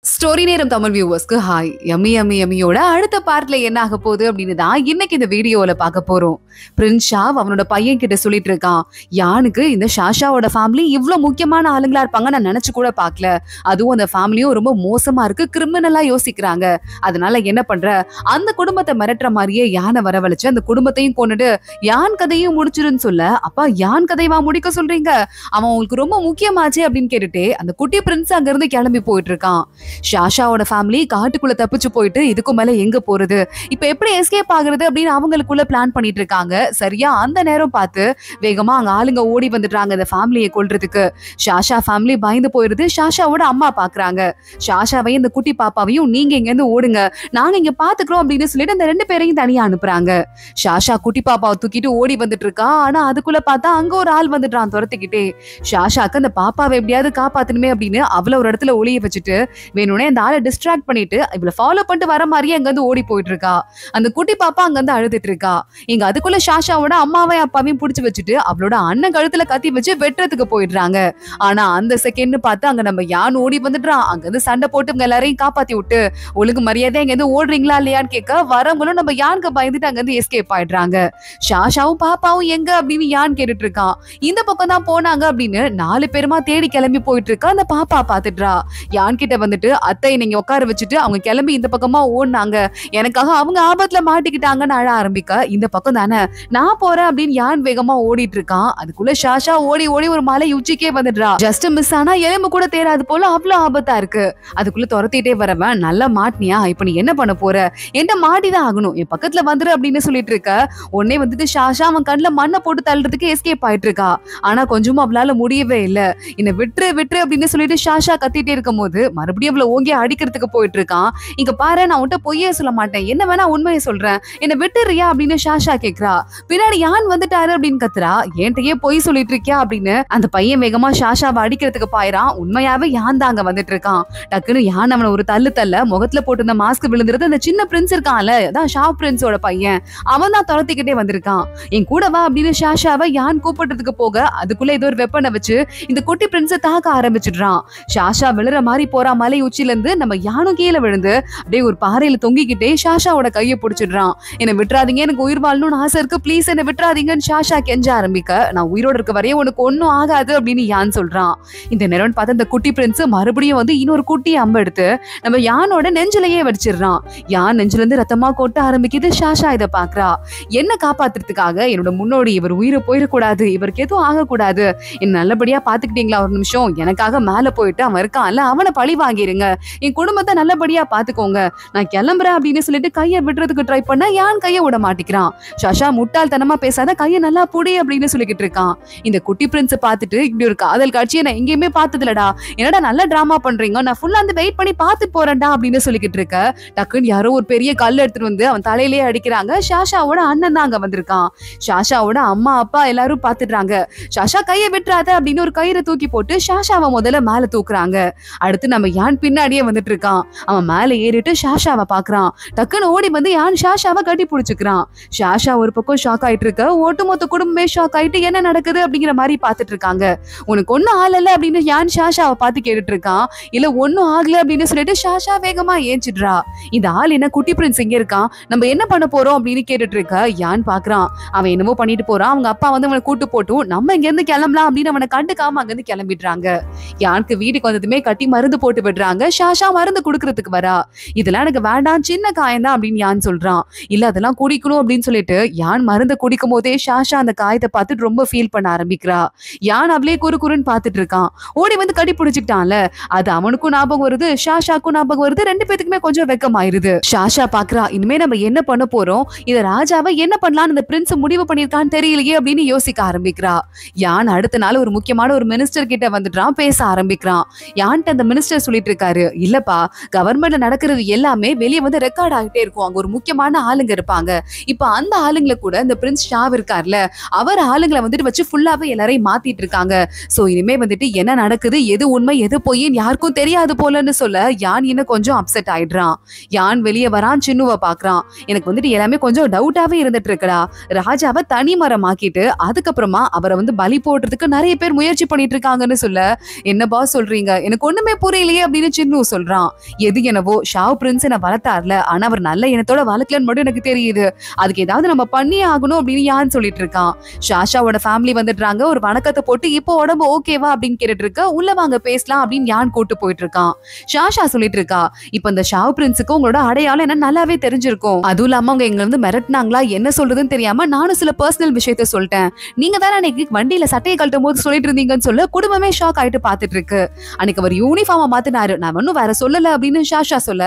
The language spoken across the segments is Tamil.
ஸ்டோரி நேரம் தமிழ் வியூவர்ஸ்க்கு ஹாய். யம்மி யம்மி யம்மியோட அடுத்த பார்ட்ல என்ன ஆக போகுது அப்படின்னு தான் இன்னைக்கு இந்த வீடியோல பார்க்க போறோம். பிரின்ஸ் ஷாவ் அவனோட பையன் கிட்ட சொல்லிட்டு இருக்கான், யானுக்கு இந்த ஷாஷாவோட ஃபேமிலி இவ்வளவு முக்கியமான ஆளுங்களா இருப்பாங்க நான் நினைச்சு கூட பார்க்கல. அதுவும் அந்த ஃபேமிலியும் ரொம்ப மோசமா இருக்கு, கிரிமினலா யோசிக்கிறாங்க. அதனால என்ன பண்ற, அந்த குடும்பத்தை மிரட்டுற மாதிரியே யானை வரவழைச்சு அந்த குடும்பத்தையும் கொண்டுட்டு யான் கதையும் முடிச்சிருன்னு சொல்ல, அப்பா யான் கதைவா முடிக்க சொல்றீங்க, அவன் உங்களுக்கு ரொம்ப முக்கியமாச்சே அப்படின்னு கேட்டுட்டு அந்த குட்டி பிரின்ஸ் அங்க இருந்து கிளம்பி போயிட்டு இருக்கான். ஷாஷாவோட ஃபேமிலி காட்டுக்குள்ள தப்பிச்சு போயிட்டு இதுக்கு மேல எங்க போறது, இப்ப எப்படி எஸ்கேப் ஆகுறது அப்படின்னு அவங்களுக்குள்ள பிளான் பண்ணிட்டு இருக்காங்க. சரியா அந்த நேரம் பார்த்து வேகமா அங்க ஆளுங்க ஓடி வந்துட்டாங்க இந்த ஃபேமிலியை கொல்றதுக்கு. ஷாஷா ஃபேமிலி பயந்து போயிருது. ஷாஷாவோட அம்மா பாக்குறாங்க. ஷாஷாவையும் இந்த குட்டி பாப்பாவையும் நீங்க இங்க இருந்து ஓடுங்க, நாங்க இங்க பாத்துக்கிறோம் அப்படின்னு சொல்லிட்டு அந்த ரெண்டு பேரையும் தனியா அனுப்புறாங்க. ஷாஷா குட்டி பாப்பாவை தூக்கிட்டு ஓடி வந்துட்டு இருக்கா. ஆனா அதுக்குள்ள பார்த்தா அங்க ஒரு ஆள் வந்துட்டான் துரத்துக்கிட்டே. ஷாஷாக்கு அந்த பாப்பாவை எப்படியாவது காப்பாத்தணுமே அப்படின்னு அவள ஒரு இடத்துல ஒளிய வச்சுட்டு வேணும்னே அந்த ஆளை டிஸ்ட்ராக்ட் பண்ணிட்டு இவளை ஃபாலோ பண்ணிட்டு வர மாதிரியே அங்க இருந்து ஓடி போயிட்டு இருக்கா. அந்த குட்டி பாப்பா அங்க இருந்து அழுதுட்டு இருக்கா. இங்க அதுக்குள்ள ஷாஷாவோட அம்மாவையும் அப்பாவையும் புடிச்சு வச்சுட்டு அவளோட அண்ணன் கழுத்துல கத்தி வச்சு வெட்டுறதுக்கு போயிடுறாங்க. ஆனா அந்த செகண்ட் பார்த்து அங்க நம்ம யான் ஓடி வந்துடுறான். அங்க இருந்து சண்டை போட்டு இவங்க எல்லாரையும் காப்பாத்தி விட்டு ஒழுங்கு மரியாதை இங்க இருந்து ஓடுறீங்களா இல்லையான்னு கேட்க வரவங்களும் நம்ம யானுக்கு பயந்துட்டு அங்க இருந்து எஸ்கேப் ஆயிடுறாங்க. ஷாஷாவும் பாப்பாவும் எங்க அப்படின்னு யான் கேட்டுட்டு இருக்கான். இந்த பக்கம் தான் போனாங்க அப்படின்னு 4 பேருமா தேடி கிளம்பி போயிட்டு இருக்கா. அந்த பாப்பா பாத்துடுறா. யான் கிட்ட வந்துட்டு அத்தை நீங்க உட்கார வச்சுட்டு அவங்க கிளம்பி இந்த பக்கமா ஓடினாங்க, எனக்காக அவங்க ஆபத்துல மாட்டிக்கிட்டாங்கன்னு அழ ஆரம்பிக்க, இந்த பக்கம் தானே நான் போறேன் அப்படின்னு யான் வேகமா ஓடிட்டு இருக்கான். அதுக்குள்ள ஷாஷா ஓடி ஓடி ஒரு மலை உச்சிக்கே வந்துடுறா. ஜஸ்ட் மிஸ் ஆனா எலும்பு கூட தேராது போல அவ்வளவு ஆபத்தா இருக்கு. அதுக்குள்ள துரத்திட்டே வரவன் நல்லா மாட்டினியா, இப்ப நீ என்ன பண்ண போற, என்ன மாட்டிதான் ஆகணும், என் பக்கத்துல வந்துரு அப்படின்னு சொல்லிட்டு இருக்க. உடனே வந்துட்டு ஷாஷா அவன் கண்ணுல மண்ணை போட்டு தள்ளுறதுக்கு எஸ்கேப் ஆயிட்டு இருக்கா. ஆனா கொஞ்சமும் அவளால முடியவே இல்ல. என்ன விட்டுரு விட்டுரு அப்படின்னு சொல்லிட்டு ஷாஷா கத்திட்டே இருக்கும் போது மறுபடியும் அவளை ஓங்கி அடிக்கிறதுக்கு போயிட்டு இருக்கான். இங்க பாரு நான் உன்கிட்ட பொய்யே சொல்ல மாட்டேன், என்ன வேணா உண்மையை சொல்றேன், என்ன விட்டுறியா அப்படின்னு ஷாஷா கேக்குறா. பின்னாடி யான் வந்துட்டாரு அப்படின்னு கத்துறா. என்கிட்டயே பொய் சொல்லிட்டு இருக்கியா அப்படின்னு அந்த பையன் வேகமா ஷாஷாவை அடிக்கிறதுக்கு பாயிறான். உண்மையாவே யான் தான் அங்க வந்துட்டு இருக்கான். டக்குன்னு யான் அவனை ஒரு தள்ளு தள்ள முகத்துல போட்டு இந்த மாஸ்க் விழுந்துருது. அந்த சின்ன பிரின்ஸ் இருக்கான்ல, அதான் ஷா பிரின்ஸோட பையன், அவன் தான் துரத்திக்கிட்டே வந்திருக்கான். என் கூட வா அப்படின்னு ஷாஷாவை யான் கூப்பிடுறதுக்கு போக அதுக்குள்ள ஏதோ ஒரு வெப்பனை வச்சு இந்த குட்டி பிரின்ஸை தாக்க ஆரம்பிச்சிடுறான். ஷாஷா விழுற மாதிரி போறா. மலை உச்சில இருந்து நம்ம யானும் கீழே விழுந்து அப்படியே ஒரு பாறையில தொங்கிக்கிட்டே ஷாஷாவோட கையை பிடிச்சிடுறான். என்ன விட்டுறாதீங்க, எனக்கு உயிர் வாழணும்னு ஆசை இருக்கு, பிளீஸ் என்ன விட்டுறாதீங்கன்னு ஷாஷா கெஞ்ச ஆரம்பிக்க, நான் உயிரோட இருக்க வரையே உனக்கு ஒன்னும் ஆகாது அப்படின்னு யான் சொல்றான். இந்த நேரம் பார்த்து அந்த குட்டி பிரின்ஸ் மறுபடியும் வந்து இன்னொரு குட்டி அம்பு எடுத்து நம்ம யானோட நெஞ்சிலேயே வடிச்சிடுறான். யான் நெஞ்சில இருந்து ரத்தமா கொட்ட ஆரம்பிக்குது. ஷாஷா இதை பாக்குறா. என்ன காப்பாத்துறதுக்காக என்னோட முன்னோடி இவர் உயிரை போயிடக்கூடாது, இவருக்கு எதுவும் ஆகக்கூடாது, என்ன நல்லபடியா பாத்துக்கிட்டீங்களா ஒரு நிமிஷம், எனக்காக மேல போயிட்டு அவன் இருக்கான்ல அவனை பழி வாங்கிருங்க, என் குடும்பத்தை நல்லபடியா பாத்துக்கோங்க, நான் கிளம்புறேன் அப்படின்னு சொல்லிட்டு கையை விடுறதுக்கு ட்ரை பண்ண யான் கையை விட மாட்டிக்கிறான். ஷாஷா முட்டாள்தனமா பேசாத, கையை நல்லா புடி அப்படின்னு சொல்லிக்கிட்டு இருக்கான். இந்த குட்டி பிரின்ஸ் பார்த்துட்டு இப்படி ஒரு காதல் காட்சியை நான் எங்கேயுமே பார்த்ததுலடா, என்னடா நல்ல டிராமா பண்றீங்க, நான் ஃபுல்லா வந்து வெயிட் பண்ணி பார்த்து போறேன்டா அப்படின்னு சொல்லிக்கிட்டு இருக்க. டக்குன்னு யாரோ ஒரு பெரிய கல் எடுத்துட்டு வந்து அவன் தலையிலேயே அடிக்கிறாங்க. ஷாஷாவோட அண்ணன் தான் அங்க வந்திருக்கான். ஷாஷாவோட அம்மா அப்பா எல்லாரும் பாத்துடுறாங்க. ஷாஷா கையை விட்டுறாத அப்படின்னு ஒரு கயிறை தூக்கி போட்டு ஷாஷாவை முதல்ல மேல தூக்குறாங்க. அடுத்து நம்ம யான் பின்னாடியே வந்துட்டு இருக்கான். அவன் மேல ஏறிட்டு ஷாஷாவை பாக்குறான். டக்குன்னு ஓடி வந்து யான் ஷாஷாவை கட்டி பிடிச்சுக்கிறான். ஷாஷா ஒரு பக்கம் ஷாக் ஆயிட்டு இருக்க, ஒட்டுமொத்த குடும்பமே ஷாக் ஆயிட்டு என்ன நடக்குது அப்படிங்கிற மாதிரி பாத்துட்டு இருக்காங்க. உனக்கு ஒன்னும் ஆகல அப்படின்னு யான் ஷாஷாவை பார்த்து கேட்டுட்டு இருக்கான். இல்ல ஒன்னும் ஆகல அப்படின்னு சொல்லிட்டு ஷாஷா வேகமா ஏஞ்சிடுறா. இந்த ஆள் என்ன குட்டி பிரின்ஸ் இங்க இருக்கான், நம்ம என்ன பண்ண போறோம் அப்படின்னு கேட்டுட்டு இருக்க. யான் பாக்குறான் அவன் என்னமோ பண்ணிட்டு போறான். அவங்க அப்பா வந்து அவனை கூட்டு போட்டும் நம்ம இங்க இருந்து கிளம்பலாம் அப்படின்னு அவனை கண்டுக்காம அங்க இருந்து கிளம்பிடுறாங்க. யானுக்கு வீட்டுக்கு வந்ததுமே கட்டி மருந்து போட்டு விடுறாங்க. ஷாஷா மருந்து குடுக்கறதுக்கு வரா. இதெல்லாம் எனக்கு வேண்டாம், சின்ன காயம் தான் அப்படின்னு யான் சொல்றான். இல்ல அதெல்லாம் குடிக்கணும் அப்படின்னு சொல்லிட்டு யான் மருந்து குடிக்கும் போதே ஷாஷா அந்த காயத்தை பார்த்துட்டு ரொம்ப ஃபீல் பண்ண ஆரம்பிக்கிறா. யான் அவளே குறுன்னு பார்த்துட்டு இருக்கான். ஓடி வந்து கட்டி பிடிச்சிக்கிட்டான்ல, அது அவனுக்கும் ஞாபகம் வருது, ஷாஷாக்கும் ஞாபகம் வருது. ரெண்டு பேத்துக்குமே கொஞ்சம் வெக்கமாயிருது. ஷாஷா பாக்குறா, இனிமே நம்ம என்ன பண்ண போறோம், இத ராஜாவை என்ன பண்ணலாம்னு இந்த பிரின்ஸ் முடிவு பண்ணிருக்கான்னு தெரியலையே அப்படின்னு யோசிக்க ஆரம்பிக்கிறா. யான் அடுத்த நாள் ஒரு முக்கியமான ஒரு மினிஸ்டர் கிட்ட வந்துட்டான். பேச ஆரம்பிக்கிறான். யான்ட்ட அந்த மினிஸ்டர் சொல்லிட்டு இருக்காரு, இல்லப்பா கவர்மெண்ட்ல நடக்கிறது எல்லாமே வெளியே வந்து ரெக்கார்ட் ஆகிட்டே இருக்கும், அங்க ஒரு முக்கியமான ஆளுங்க இருப்பாங்க, இப்ப அந்த ஆளுங்களை கூட இந்த பிரின்ஸ் ஷாவ் இருக்கார்ல அவர் ஆளுங்களை வந்துட்டு வச்சு ஃபுல்லாவே எல்லாரையும் மாத்திட்டு இருக்காங்க. சோ இனிமே வந்துட்டு என்ன நடக்குது, எது உண்மை எது பொய்ன்னு யாருக்கும் தெரியாது போலன்னு சொல்ல யான் இன்னும் கொஞ்சம் அப்செட் ஆயிடுறான். யான் வெளியே வரான். சின்னுவை பாக்குறான். எனக்கு வந்துட்டு எல்லாமே கொஞ்சம் டவுட்டாவே இருந்துட்டு இருக்கடா, ராஜாவை தனி மரம் ஆக்கிட்டு அதுக்கப்புறமா அவரை வந்து பலி போடுறதுக்கு நிறைய பேர் முயற்சி பண்ணிட்டு இருக்காங்கன்னு சொல்ல, என்ன பாஸ் சொல்றீங்க, எனக்கு ஒண்ணுமே புரியலையே அப்படின்னு சின்னு சொல்றான். எது என்னவோ ஷாவ் பிரின்ஸ் என்ன வளர்த்தார்ல, ஆனா அவர் நல்ல எண்ணத்தோட வளர்க்கலன்னு மட்டும் எனக்கு தெரியுது. அதுக்கு ஏதாவது நம்ம பண்ணியே ஆகணும் அப்படின்னு யான் சொல்லிட்டு இருக்கான். ஷாஷாவோட ஃபேமிலி வந்துடுறாங்க. ஒரு வணக்கத்தை போட்டு இப்போ உடம்பு ஓகேவா அப்படின்னு கேட்டுட்டு இருக்க, உள்ள வாங்க பேசலாம் அப்படின்னு யான் கூட்டு போயிட்டு இருக்கான். ஷாஷா சொல்லிட்டு இருக்கா, இப்ப இந்த ஷாவ் பிரின்ஸுக்கு உங்களோட அடையாளம் என்ன நல்லாவே தெரிஞ்சிருக்கும். அதுவும் இல்லாம அவங்க எங்க இருந்து மிரட்டினாங்களா என்ன சொல்றதுன்னு தெரியாம நானும் சில பர்சனல் விஷயத்த சொல்லிட்டேன். நீங்க தானே அன்னைக்கு வண்டியில சட்டையை கழட்டும் போது சொல்லிட்டு இருந்தீங்கன்னு சொல்ல குடும்பமே ஷாக் ஆயிட்டு பாத்துட்டு இருக்கு. அன்னைக்கு அவர் யூனிஃபார்ம் மாத்தினாரு, நான் ஒன்னும் வேற சொல்லல அப்படின்னு ஷாஷா சொல்ல,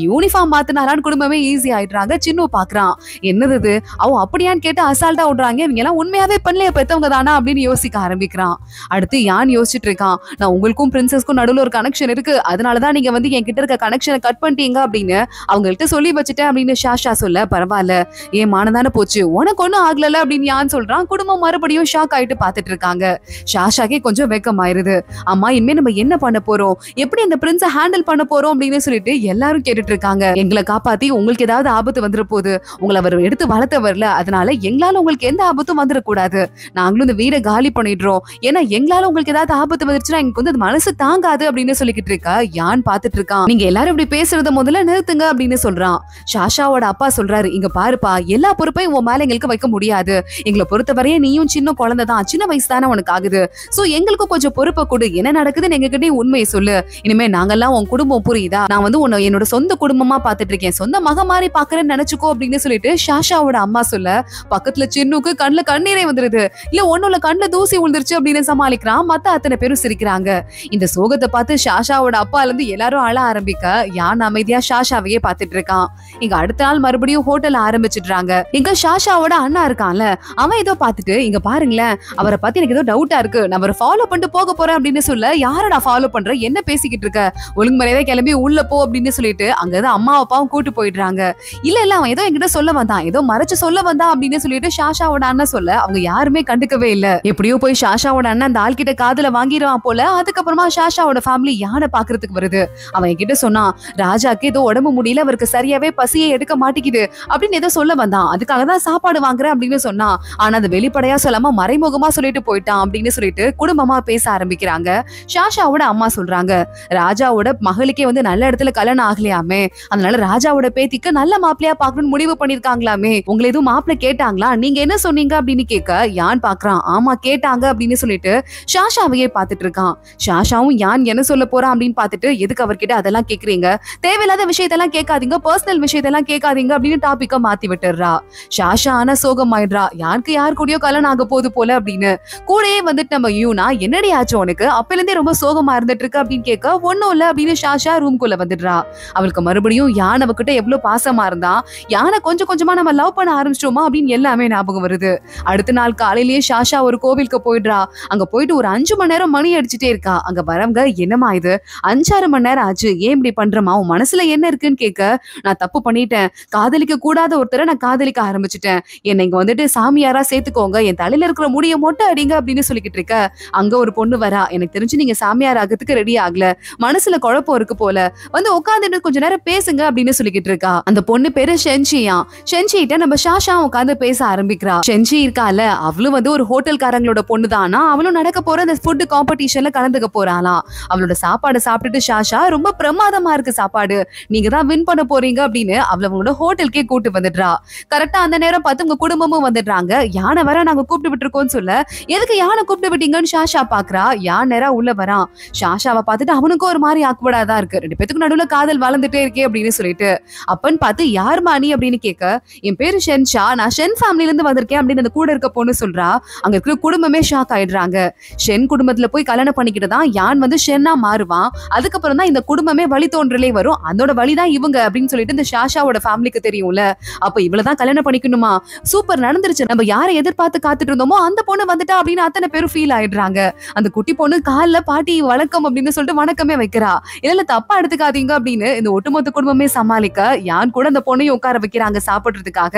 யூனிஃபார்ம் மாத்தினாரான்னு குடும்பமே ஈஸி ஆயிடுறாங்க. சின்னு பாக்குறான், என்னது அவன் அப்படியான்னு கேட்டு அசால்ட்டா விடுறாங்க. இவங்க எல்லாம் உண்மையாவே பண்ணலைய பெத்தவங்க தானா அப்படின்னு யோசிக்க ஆரம்பிக்கிறான். அடுத்து யான் யோசிச்சுட்டு இருக்கான், நான் உங்களுக்கும் பிரின்சஸ்க்கும் நடுவுல ஒரு கனெக்ஷன் இருக்கு, அதனாலதான் நீங்க வந்து என்கிட்ட இருக்க கனெக்ஷனை கட் பண்ணிட்டீங்க அப்படின்னு அவங்கள்ட்ட சொல்லி வச்சுட்டேன் அப்படின்னு ஷாஷா சொல்ல, பரவாயில்ல ஏன் மானதானே போச்சு, உனக்கு ஒன்னும் ஆகல அப்படின்னு யான் சொல்றான். குடும்பம் மறுபடியும் ஷாக் ஆயிட்டு பாத்துட்டு இருக்காங்க. ஷாஷாக்கே கொஞ்சம் வெக்கம் ஆயிருது. அம்மா இனிமே நம்ம என்ன பண்ண போறோம், எப்படி அந்த பிரின்ஸை ஹேண்டில் பண்ண போறோம் அப்படின்னு சொல்லிட்டு எல்லாரும் கேட்டுட்டு இருக்காங்க. எங்களை காப்பாத்தி உங்களுக்கு ஏதாவது ஆபத்து வந்துட போகுது, உங்களை அவர் எடுத்து வளர்த்த வரல, அதனால எங்களால உங்களுக்கு எந்த ஆபத்தும் வந்துடக்கூடாது, நாங்களும் இந்த வீடை காலி பண்ணிடுறோம், ஏன்னா எங்களால உங்களுக்கு ஏதாவது ஆபத்து வந்துருச்சுன்னா எங்களுக்கு வந்து அது மனசு தாங்காது அப்படின்னு சொல்லிக்கிட்டு இருக்கா. யான் பாத்துட்டு இருக்கான். நீங்க எல்லாரும் இப்படி பேசுறத முதல்ல நிறுத்துங்க அப்படின்னு சொல்றான். ஷாஷாவோட அப்பா சொல்றாரு, இங்க பாருப்பா, எல்லா பொறுப்பையும் உன் மேல எங்களுக்கு வைக்க முடியாது, எங்களை பொறுத்தவரையே நீயும் சின்ன குழந்தை தான், சின்ன வயசு தானே உனக்கு ஆகுது, சோ எங்களுக்கும் கொஞ்சம் பொறுப்பை கொடு, என்ன நடக்குதுன்னு எங்ககிட்ட உண்மையை சொல்லு, இனிமே நாங்கெல்லாம் உன் குடும்பம் புரியுதா, நான் வந்து உன்னை என்னோட சொந்த குடும்பமா பாத்துட்டு இருக்கேன், சொந்த மக மாதிரி பாக்குறேன்னு நினைச்சுக்கோ அப்படின்னு சொல்லிட்டு ஷாஷாவோட அம்மா சொல்ல, பக்கத்துல சின்னுக்கு கண்ணுல கண்ணீரே வந்துருது. இல்ல ஒண்ணுல கண்ணுல தூசி விழுந்துருச்சு அப்படின்னு சமாளிக்கிறான். மத்த அத்தனை பேரும் சிரிக்கிறாங்க. இந்த சோகத்தை பார்த்து ஷாஷாவோட அப்பால இருந்து எல்லாரும் அழ ஆரம்பிக்க யான் அமைதியா ஷாஷாவையே பாத்துட்டு இருக்கான். இங்க அடுத்த நாள் மறுபடியும் ஹோட்டல் ஆரம்பிச்சிடுறாங்க. இங்க ஷாஷாவோட அண்ணா இருக்கான்ல, அவன் ஏதோ பாத்துட்டு, இங்க பாருங்களேன் அவரை பத்தி எனக்கு ஏதோ டவுட்டா இருக்கு, நான் அவரை ஃபாலோ பண்ணிட்டு போக போறேன் அப்படின்னு சொல்ல, யாரடா ஃபாலோ பண்ற, என்ன பேசிக்கிட்டு இருக்க, ஒழுங்கு மரியாதை கிளம்பி உள்ள போ அப்படின்னு சொல்லிட்டு அங்கதான் அம்மா அப்பாவும் கூட்டு போயிடுறாங்க. இல்ல இல்ல அவன் ஏதோ என்கிட்ட சொல்ல வந்தான், ஏதோ மறைச்சு சொல்ல வந்தான் அப்படின்னு சொல்லிட்டு ஷாஷாவோட அண்ணன் சொல்ல அவங்க யாருமே கண்டுக்கவே இல்ல. எப்படியோ போய் ஷாஷாவோட அண்ணன் அந்த ஆள் கிட்ட காதுல வாங்கிடுவான் போல. அதுக்கப்புறமா ஷாஷாவோட ஃபேமிலி யானை பாக்குறதுக்கு வருது. அவன் என்கிட்ட சொன்னான், ராஜாக்கு ஏதோ உடம்பு முடியல, அவருக்கு சரியாவே பசியே எடுக்க மாட்டேங்குது அப்படின்னு ஏதோ சொல்ல வந்தான், அதுக்காக தான் சாப்பாடு வாங்குறேன் அப்படின்னு சொன்னான், ஆனா அது வெளிப்படையா சொல்லாம மறைமுகமா சொல்லிட்டு போயிட்டான் அப்படின்னு சொல்லிட்டு குடும்பமா பேச ஆரம்பிக்கிறாங்க. ஷாஷாவோட அம்மா சொல்றாங்க, ராஜாவோட மகளுக்கே வந்து நல்ல இடத்துல கல்யாணம் ஆகலையாமே, அதனால ராஜாவோட பேத்திக்கு நல்ல மாப்பிளையா பாக்கணும்னு முடிவு பண்ணிருக்காங்களாமே, உங்களை எதுவும் மாப்பிள்ளை கேட்டாங்களா, நீங்க என்ன சொன்னீங்க அப்படின்னு கேட்க யான் பாக்குறான். ஆமா கேட்டாங்க அப்படின்னு சொல்லிட்டு ஷாஷாவையே பாத்துட்டு இருக்கான். ஷாஷாவும் யான் என்ன சொல்ல போறான் அப்படின்னு பாத்துட்டு, எதுக்கு அவர்கிட்ட அதெல்லாம் கேக்குறீங்க, தேவையில்லாத விஷயத்தெல்லாம் கேட்காதீங்க, பர்சனல் விஷயத்தெல்லாம் கேட்காதீங்க அப்படின்னு டாபிக்க மாத்தி விட்டுறா. ஷாஷா ஆனா சோகம் ஆயிடுறா, யாருக்கு யார் கூடயோ கல்யாணம் ஆக போது போல அப்படின்னு. கூடயே வந்துட்டு நம்ம யூனா, என்னடி ஆச்சு உனக்கு, அப்பல இருந்தே ரொம்ப சோகமா இருந்துட்டு இருக்கு அப்படின்னு கேட்க, ஒன்னும் இல்ல அப்படின்னு ஷாஷா ரூம்குள்ள வந்துடுறா. அவளுக்கு மறுபடியும் யான் அவகிட்ட எவ்வளவு பாசமா இருந்தா, யானை கொஞ்சம் கொஞ்சமா நம்ம லவ் பண்ண ஆரம்பிச்சிட்டோமா அப்படின்னு எல்லாமே ஞாபகம் வருது. அடுத்த நாள் காலையிலேயே ஷாஷா ஒரு கோவிலுக்கு போயிடுறா. அங்க போயிட்டு ஒரு 5 மணி நேரம் மணி அடிச்சுட்டே இருக்கா. அங்க வரவங்க, என்னமா இது 5-6 மணி நேரம் ஆச்சு, ஏன் இப்படி பண்றமா, உன் மனசுல என்ன இருக்குன்னு கேட்க, நான் தப்பு பண்ணிட்டேன், காதலிக்க கூடாத ஒருத்தரை நான் காதலிக்க ஆரம்பிச்சுட்டேன், என்னை இங்க வந்துட்டு சாமியாரா சேர்த்துக்கோங்க, என் தலையில இருக்கிற முடிய மொட்டை அடிங்க அப்படின்னு சொல்லிக்கிட்டு இருக்க. அங்க ஒரு பொண்ணு வரா, எனக்கு தெரிஞ்சு நீங்க சாமியார் ஆகிறதுக்கு ரெடி ஆகல, மனசுல குழப்பம் இருக்கு போல, வந்து உட்காந்துட்டு கொஞ்ச நேரம் பேசுங்க அப்படின்னு சொல்லிக்கிட்டு இருக்கா. அந்த பொண்ணு பேரு ஷென்ஷியா. ஷென்ஷிட்ட நம்ம ஷாஷா உட்காந்து பேச ஆரம்பிக்கிறா. ஷென்ஷி இருக்கால, அவளும் வந்து ஒரு ஹோட்டல்காரங்களோட பொண்ணு தானா, அவளும் நடக்க போற அந்த ஃபுட் காம்படிஷன்ல கலந்துக்க போறாளாம். அவளோட சாப்பாடு சாப்பிட்டுட்டு ஷாஷா, ரொம்ப பிரமாதமா இருக்கு சாப்பாடு, நீங்க தான் வின் பண்ண போறீங்க அப்படின்னு அவளோட ஹோட்டலுக்கே கூட்டு வந்துடுறா. கரெக்டா அந்த நேரம் பார்த்து உங்க குடும்பமும் வந்துடுறாங்க. யானை வர நாங்க கூப்பிட்டு விட்டுருக்கோம்னு சொல்ல, எதுக்கு யானை கூப்பிட்டு விட்டீங்கன்னு ஷாஷா பாக்குறா. யான் நேரா உள்ள வரான். ஷாஷாவை பார்த்துட்டு அவனுக்கும் ஒரு மாதிரி ஆக்குவடா தான் இருக்கு, ரெண்டு பேத்துக்கு நடுவுல காதல் வளர்ந்துட்டே இருக்கே அப்படின்னு சொல்லிட்டு. அப்பன்னு பார்த்து யாருமா நீ அப்படின்னு கேட்க, என் பேரு ஷென்ஷா, நான் ஷென் ஃபேமிலில இருந்து வந்திருக்கேன் அப்படின்னு அந்த கூட இருக்க பொண்ணு சொல்றா. அங்க இருக்கிற குடும்பமே ஷாக் ஆயிடுறாங்க. ஷென் குடும்பத்துல போய் கல்யாணம் பண்ணிக்கிட்டு தான் யான் வந்து ஷென்னா மாறுவான். அதுக்கப்புறம் தான் இந்த குடும்பமே வழி தோன்றலே வரும், அதோட வழிதான் இவங்க அப்படின்னு சொல்லிட்டு இந்த ஷாஷாவோட ஃபேமிலிக்கு தெரியும்ல. அப்ப இவ்வளவுதான் கல்யாணம் பண்ணிக்கணுமா, சூப்பர் நடந்துருச்சு, நம்ம யாரை எதிர்பார்த்து காத்துட்டு இருந்தோமோ அந்த பொண்ணு வந்துட்டா அப்படின்னு அத்தனை பேரும் ஃபீல் ஆயிடுறாங்க. அந்த குட்டி பொண்ணு கால்ல பாட்டி வணக்கம் அப்படின்னு சொல்லிட்டு வணக்கமே வைக்கிறா. இல்ல தப்பா எடுத்துக்காதீங்க அப்படின்னு இந்த ஒட்டுமொத்த குடும்பமே சமாளிக்க யான் கூட அந்த பொண்ணையும் உட்கார வைக்கிறாங்க சாப்பிடுறதுக்காக.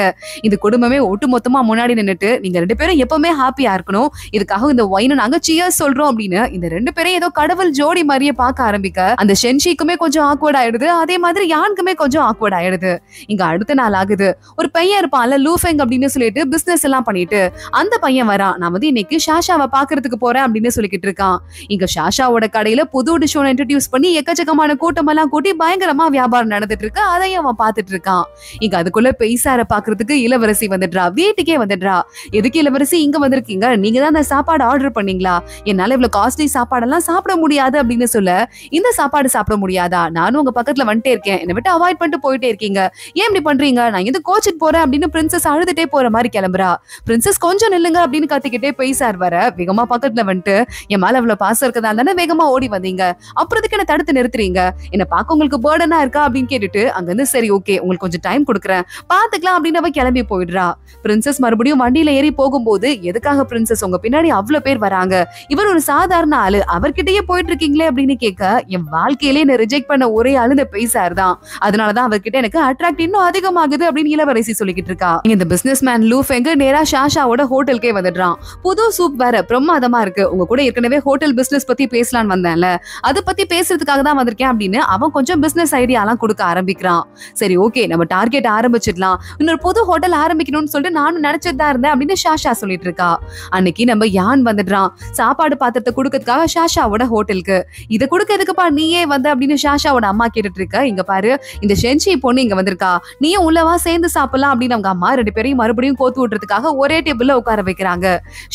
இந்த குடும்பமே ஒட்டுமொத்தமா முன்னாடி நின்னுட்டு, நீங்க 2 பேரும் எப்பவுமே ஹாப்பியா இருக்கணும், இதுக்காக இந்த ஒயினை நாங்க சியர்ஸ் சொல்றோம் அப்படின்னு இந்த 2 பேரையும் ஏதோ கடவுள் ஜோடி மாதிரியே பார்க்க ஆரம்பிக்க, அந்த ஷென்ஷிக்குமே கொஞ்சம் ஆக்வர்ட் ஆயிடுது, அதே மாதிரி யானுக்குமே கொஞ்சம் ஆக்வர்ட் ஆயிடுது. இங்க அடுத்த நாள் ஆகுது. ஒரு பையன் இருப்பான்ல லூஃபெங் அப்படின்னு சொல்லிட்டு பிசினஸ் எல்லாம் பண்ணிட்டு, அந்த பையன் வரான். நான் வந்து இன்னைக்கு ஷாஷாவை பாக்குறதுக்கு போறேன் அப்படின்னு சொல்லிக்கிட்டு இருக்கான். இங்க ஷாஷாவோட கடையில புது டிஷ் ஒன்று இன்ட்ரடியூஸ் யூஸ் பண்ணி எக்கச்சக்கமான கூட்டமெல்லாம் கூட்டி பயங்கரமா வியாபாரம் நடந்துட்டு இருக்கு. அதையும் அவன் பாத்துட்டு இருக்கான். இங்க அதுக்குள்ள பெய்சார பாக்குறதுக்கு இளவரசி வந்துடுறா. வீட்டுக்கே வந்துடுறா. எதுக்கு இளவரசி இங்க வந்திருக்கீங்க? நீங்க தான் அந்த சாப்பாடு ஆர்டர் பண்ணீங்களா? என்னால இவ்வளவு காஸ்ட்லி சாப்பாடெல்லாம் சாப்பிட முடியாது அப்படின்னு சொல்ல, இந்த சாப்பாடு சாப்பிட முடியாதா? நானும் உங்க பக்கத்துல வந்துட்டே இருக்கேன். என்னை விட்டு அவாய்ட் பண்ணிட்டு போயிட்டே இருக்கீங்க. ஏன் இப்படி பண்றீங்க? நான் எது கோச்சிட்டு போறேன் அப்படின்னு பிரின்சஸ் அழுதுட்டே போற மாதிரி கிளம்புறா. பிரின்சஸ் கொஞ்சம் நில்லுங்க அப்படின்னு கத்திக்கிட்டே பெய்சார் வர வேகமா பக்கத்துல வந்துட்டு, என் மேல அவ்வளவு பாசம் இருக்கதால தானே வேகமா ஓடி வந்தீங்க. அப்புறத்துக்கு என்ன தடுத்து நிறுத்துறீங்க? என்ன பார்க்க உங்களுக்கு பேர்டனா இருக்கா அப்படின்னு கேட்டுட்டு அங்க இருந்து சரி ஓகே உங்களுக்கு கொஞ்சம் டைம் கொடுக்குறேன் பாத்துக்கலாம் அப்படின்னு அவ கிளம்பி போயிடுறா. பிரின்சஸ் மறுபடியும் வண்டியில ஏறி போகும்போது, எதுக்காக பிரின்சஸ் உங்க பின்னாடி அவ்வளவு பேர் வராங்க? இவர் ஒரு சாதாரண ஆளு, அவர்கிட்டயே போயிட்டு இருக்கீங்களே அப்படின்னு கேட்க, என் வாழ்க்கையிலே என்ன ரிஜெக்ட் பண்ண ஒரே ஆளு இந்த பெய்சார் தான். அதனாலதான் அவர்கிட்ட எனக்கு அட்ராக்ட் இன்னும் அதிகமாகுது அப்படின்னு இளவரசி சொல்லிக்கிட்டு இருக்கா. இந்த பிசினஸ் மேன் லூ ஃபெங் நேரா ஷாஷாவோட ஹோட்டலுக்கே வந்துடுறான். புது சூப் வேற பிரமாதமா இருக்கு. உங்க கூட ஏற்கனவே ஹோட்டல் பிசினஸ் பத்தி பேசலான்னு வந்தேன்ல, அது பத்தி பேசுறதுக்காக தான் வந்திருக்கேன் அப்படின்னு அவன் கொஞ்சம் பிசினஸ் ஐடியா எல்லாம் கொடுக்க ஆரம்பிக்கிறான். சரி ஓகே நம்ம டார்கெட் ஆரம்பிச்சிடலாம். இன்னொரு புது ஹோட்டல் ஆரம்பிக்கணும்னு சொல்லிட்டு நானும் நினைச்சிட்டு தான் இருந்தேன் அப்படின்னு ஷாஷா சொல்லிட்டு இருக்கா. அன்னைக்கு நம்ம யான் வந்துடுறான் சாப்பாடு பாத்திரத்தை கொடுக்கறதுக்காக ஷாஷாவோட ஹோட்டலுக்கு. இதை கொடுக்கறதுக்குப்பா நீயே வந்த அப்படின்னு ஷாஷாவோட அம்மா கேட்டுட்டு இருக்க. இங்க பாரு இந்த ஷென்சி பொண்ணு இங்க வந்திருக்கா, நீயும் உள்ளவா சேர்ந்து சாப்பிடலாம் அப்படின்னு அவங்க அம்மா ரெண்டு பேரையும் மறுபடியும் கோத்து விட்டுறதுக்காக ஒரே டேபிள்ல உட்கார வைக்கிறாங்க.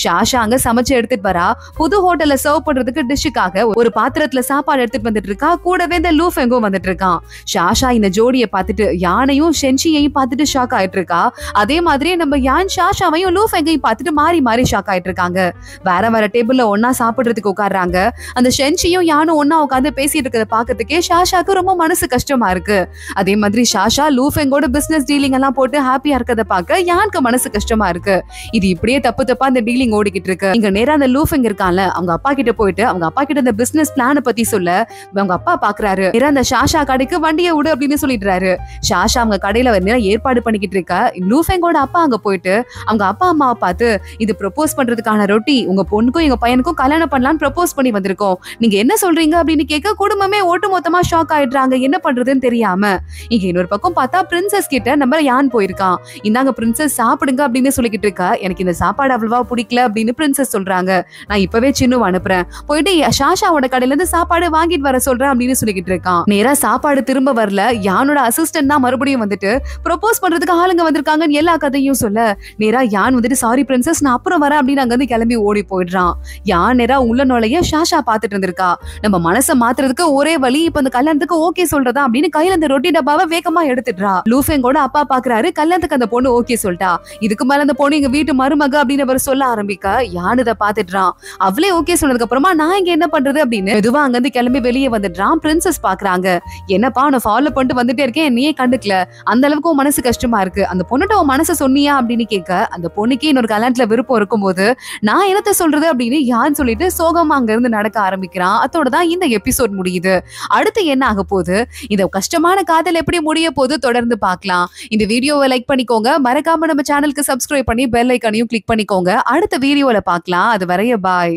ஷாஷா அங்க சமைச்சு எடுத்துட்டு வரா. புது ஹோட்டல்ல சர்வ் பண்றதுக்கு டிஷ்ஷுக்காக ஒரு பாத்திரத்துல சாப்பாடு எடுத்துட்டு வந்துட்டு இருக்கா. கூடவே இந்த லூ ஃபெங்கும் வந்துட்டு இருக்கான். ஷாஷா இந்த ஜோடியை பார்த்துட்டு யானையும் ஷென்சியையும் பார்த்துட்டு ஷாக் ஆயிட்டு இருக்கா. அதே மாதிரியே நம்ம யான் ஷாஷாவையும் லூ ஃபெங்கையும் பார்த்துட்டு மாறி மாறி ஷாக் ஆயிட்டு இருக்காங்க. வேற வேற டேபிள்ல ஒன்னா சாப்பிடுறதுக்கு உட்கார்றாங்க. அந்த ஷென்சியும் யானும் ஒன்னா உட்காந்து பேசிட்டு இருக்கிறத பாக்கிறதுக்கே ஷாஷாக்கு ரொம்ப மனசு கஷ்டமா இருக்கு. அதே மாதிரி ஷாஷா லூ ஃபெங்கோட பிசினஸ் டீலிங் எல்லாம் போட்டு ஹாப்பியா இருக்கத பார்க்க யானுக்கு மனசு கஷ்டமா இருக்கு. இது இப்படியே தப்பு தப்பா அந்த டீலிங் ஓடிக்கிட்டு இருக்கு. இங்க நேரா அந்த லூ ஃபெங் இருக்கான்ல, அவங்க அப்பா கிட்ட போயிட்டு அவங்க அப்பா கிட்ட இந்த பிசினஸ் பிளான பத்தி சொல்ல அவங்க அப்பா பாக்குறாரு. நேரா அந்த ஷாஷா கடைக்கு வண்டியை விடு அப்படின்னு சொல்லிடுறாரு. ஷாஷா அவங்க கடையில வந்து ஏற்பாடு பண்ணிக்கிட்டு இருக்க. லூ ஃபெங்கோட அப்பா அங்க போயிட்டு அவங்க அப்பா அம்மாவை பார்த்து, இது ப்ரொபோஸ் பண்றதுக்கான ரொட்டி, உங்க பொண்ணுக்கும் எங்க பையனுக்கும் கல்யாணம் பண்ணலாம்னு ப்ரொபோஸ் பண்ணி வந்திருக்கோம், நீங்க என்ன சொல்றீங்க அப்படின்னு கேட்க குடும்பமே ஒட்டு மொத்தமா ஷாக் ஆயிடுறாங்க என்ன பண்றதுன்னு தெரியாம. இங்க இன்னொரு பக்கம் பார்த்தா பிரின்சஸ் கிட்ட நம்ம யான் போயிருக்கான். இந்தாங்க பிரின்சஸ் சாப்பிடுங்க அப்படின்னு சொல்லிக்கிட்டு இருக்கா. எனக்கு இந்த சாப்பாடு அவ்வளவா பிடிக்கல அப்படின்னு பிரின்சஸ் சொல்றாங்க. நான் இப்பவே சின்னு அனுப்புறேன், போயிட்டு ஷாஷாவோட கடையில இருந்து சாப்பாடு வாங்கிட்டு வர சொல்றேன் அப்படின்னு சொல்லிக்கிட்டு இருக்கான். நேரா சாப்பாடு திரும்ப வரல. யானோட அசிஸ்டன்ட் தான் மறுபடியும் வந்துட்டு ப்ரொபோஸ் பண்றதுக்கு ஆளுங்க வந்திருக்காங்கன்னு எல்லா கதையும் சொல்ல, நேரா யான் வந்துட்டு சாரி பிரின்சஸ் நான் அப்புறம் வரேன் அப்படின்னு அங்க இருந்து கிளம்பி ஓடி போயிடுறான். யான் நேரா உள்ள நுழைய ஷாஷா பாத்துட்டு இருந்திருக்கா. நம்ம மனசை மாத்துறதுக்கு ஒரே வழி இப்ப அந்த கல்யாணத்துக்கு ஓகே சொல்றதா அப்படின்னு கையில அந்த ரொட்டி டப்பாவை வேகமா எடுத்துடுறா. லூ ஃபெங்கோட அப்பா பாக்குறாரு, கல்யாணத்துக்கு அந்த பொண்ணு ஓகே சொல்லிட்டா, இதுக்கு மேல அந்த பொண்ணு எங்க வீட்டு மருமக அப்படின்னு அவர் சொல்ல ஆரம்பிக்க யான் இதை பாத்துடுறான். அவளே ஓகே சொன்னதுக்கு அப்புறமா நான் இங்க என்ன பண்றது அப்படின்னு மெதுவா அங்க இருந்து கிளம்பி வெளியே வந்துடுறான். பிரின்சஸ் பாக்குறாங்க, என்னப்பா நான் ஃபாலோ பண்ணிட்டு வந்துட்டே இருக்கேன், நீயே கண்டுக்கல, அந்த அளவுக்கு உன் மனசு கஷ்டமா இருக்கு, அந்த பொண்ணுட்ட உன் மனசை சொன்னியா அப்படின்னு கேட்க, அந்த பொண்ணுக்கே இன்னொரு கல்யாணத்துல விருப்பம் இருக்கும்போது நான் என்னத்த சொல்றது அப்படின்னு யான் சொல்லிட்டு சோகமா அங்க இருந்து நடக்க ஆரம்பிக்கிறான். அதோடதான் இந்த எபிசோட் முடியுது. அடுத்து என்ன ஆக போகுது, இந்த கஷ்டமான காதல் எப்படி முடிய போது தொடர்ந்து பார்க்கலாம். இந்த வீடியோவை லைக் பண்ணிக்கோங்க, மறக்காம நம்ம சேனலுக்கு சப்ஸ்கிரைப் பண்ணி பெல் ஐக்கானையும் கிளிக் பண்ணிக்கோங்க. அடுத்த வீடியோல பார்க்கலாம். அது வரைய பாய்.